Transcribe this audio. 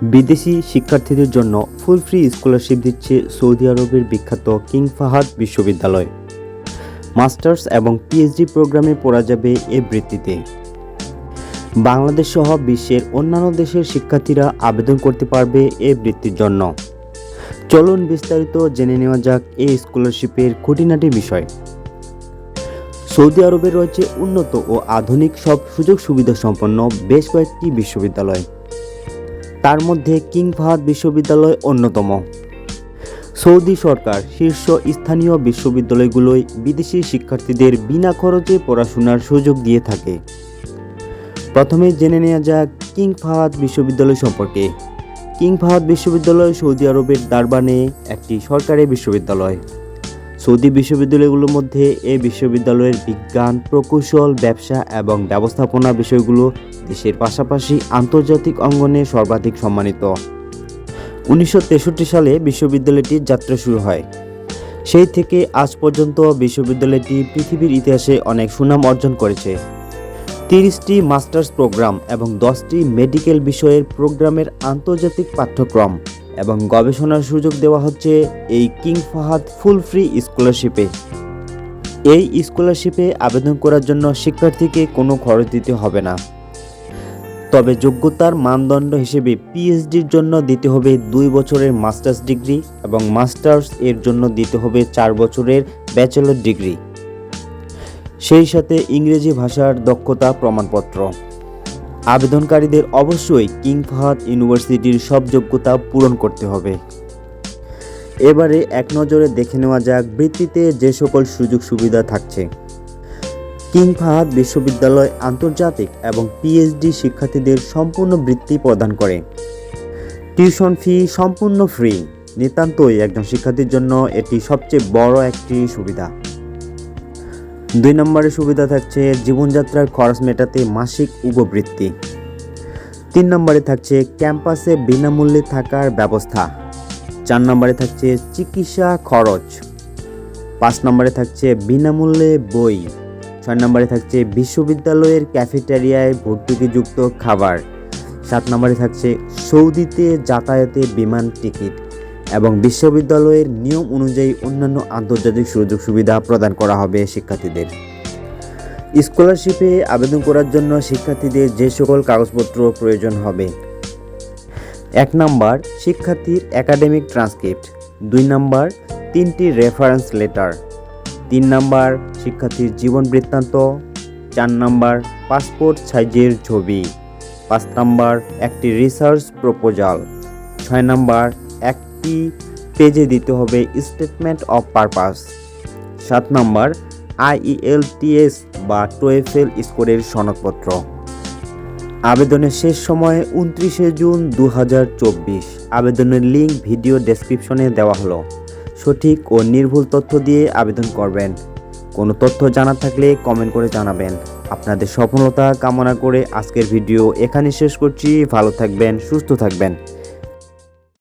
বিদেশি শিক্ষার্থীদের জন্য ফুল ফ্রি স্কলারশিপ দিচ্ছে সৌদি আরবের বিখ্যাত কিং ফাহাদ বিশ্ববিদ্যালয়। মাস্টার্স এবং পিএইচডি প্রোগ্রামে পড়া যাবে এ বৃত্তিতে। বাংলাদেশ সহ বিশ্বের অন্যান্য দেশের শিক্ষার্থীরা আবেদন করতে পারবে এ বৃত্তির জন্য। চলুন বিস্তারিত জেনে নেওয়া যাক এই স্কলারশিপের খুঁটিনাটি বিষয়। সৌদি আরবে রয়েছে উন্নত ও আধুনিক সব সুযোগ সুবিধা সম্পন্ন বেশ কয়েকটি বিশ্ববিদ্যালয়। তার মধ্যে কিং ফাহাদ বিশ্ববিদ্যালয় অন্যতম। সৌদি সরকার শীর্ষ স্থানীয় বিশ্ববিদ্যালয়গুলোয় বিদেশি শিক্ষার্থীদের বিনা খরচে পড়াশোনার সুযোগ দিয়ে থাকে। প্রথমে জেনে নেওয়া যাক কিং ফাহাদ বিশ্ববিদ্যালয় সম্পর্কে। কিং ফাহাদ বিশ্ববিদ্যালয় সৌদি আরবের দারবানে একটি সরকারি বিশ্ববিদ্যালয়। সৌদি বিশ্ববিদ্যালয়গুলোর মধ্যে এই বিশ্ববিদ্যালয়ের বিজ্ঞান, প্রকৌশল, ব্যবসা এবং ব্যবস্থাপনা বিষয়গুলো দেশের পাশাপাশি আন্তর্জাতিক অঙ্গনে সর্বাধিক সম্মানিত। 1963 সালে বিশ্ববিদ্যালয়টির যাত্রা শুরু হয়। সেই থেকে আজ পর্যন্ত বিশ্ববিদ্যালয়টি পৃথিবীর ইতিহাসে অনেক সুনাম অর্জন করেছে। 30টি মাস্টার্স প্রোগ্রাম এবং 10টি মেডিকেল বিষয়ের প্রোগ্রামের আন্তর্জাতিক পাঠ্যক্রম এবং গবেষণার সুযোগ দেওয়া হচ্ছে এই কিং ফাহাদ ফুল ফ্রি স্কলারশিপে। এই স্কলারশিপে আবেদন করার জন্য শিক্ষার্থীকে কোনো খরচ দিতে হবে না। তবে যোগ্যতার মানদণ্ড হিসেবে পিএইচডির জন্য দিতে হবে 2 বছরের মাস্টার্স ডিগ্রি এবং মাস্টার্স এর জন্য দিতে হবে 4 বছরের ব্যাচেলর ডিগ্রি। সেই সাথে ইংরেজি ভাষার দক্ষতা প্রমাণপত্র। আবেদনকারীদের অবশ্যই কিং ফাহাদ ইউনিভার্সিটির সব যোগ্যতা পূরণ করতে হবে। এবারে এক নজরে দেখে নেওয়া যাক বৃত্তিতে যে সকল সুযোগ সুবিধা থাকছে। কিং ফাহাদ বিশ্ববিদ্যালয় আন্তর্জাতিক এবং পিএইচডি শিক্ষার্থীদের সম্পূর্ণ বৃত্তি প্রদান করে। টিউশন ফি সম্পূর্ণ ফ্রি। নিতান্তই একজন শিক্ষার্থীর জন্য এটি সবচেয়ে বড় একটি সুবিধা। 2 নম্বরে সুবিধা থাকছে জীবনযাত্রার খরচ মেটাতে মাসিক উপবৃত্তি। 3 নম্বরে থাকছে ক্যাম্পাসে বিনামূল্যে থাকার ব্যবস্থা। 4 নম্বরে থাকছে চিকিৎসা খরচ। 5 নম্বরে থাকছে বিনামূল্যে বই। 6 নম্বরে থাকছে বিশ্ববিদ্যালয়ের ক্যাফেটেরিয়ায় ভর্তুকিযুক্ত খাবার। 7 নম্বরে থাকছে সৌদিতে যাতায়াতে বিমান টিকিট এবং বিশ্ববিদ্যালয়ের নিয়ম অনুযায়ী অন্যান্য আন্তর্জাতিক সুযোগ সুবিধা প্রদান করা হবে শিক্ষার্থীদের। স্কলারশিপে আবেদন করার জন্য শিক্ষার্থীদের যে সকল কাগজপত্র প্রয়োজন হবে: 1 নম্বর শিক্ষার্থীর একাডেমিক ট্রান্সক্রিপ্ট। 2 নম্বর 3টি রেফারেন্স লেটার। 3 নম্বর শিক্ষার্থীর জীবন বৃত্তান্ত। 4 নম্বর পাসপোর্ট সাইজের ছবি। 5 নম্বর একটি রিসার্চ প্রপোজাল। 6 নম্বর একটি পেজে দিতে হবে statement of purpose. 7 number IELTS বা TOEFL স্কোরের সনদপত্র। আবেদনের শেষ সময় 29 জুন 2024। আবেদনের লিঙ্ক ভিডিও ডেসক্রিপশনে দেওয়া হলো। সঠিক ও নির্ভুল তথ্য দিয়ে আবেদন করবেন। কোনো তথ্য জানা থাকলে কমেন্ট করে জানাবেন। আপনাদের সফলতা কামনা করে আজকের ভিডিও এখানে শেষ করছি। ভালো থাকবেন, সুস্থ থাকবেন।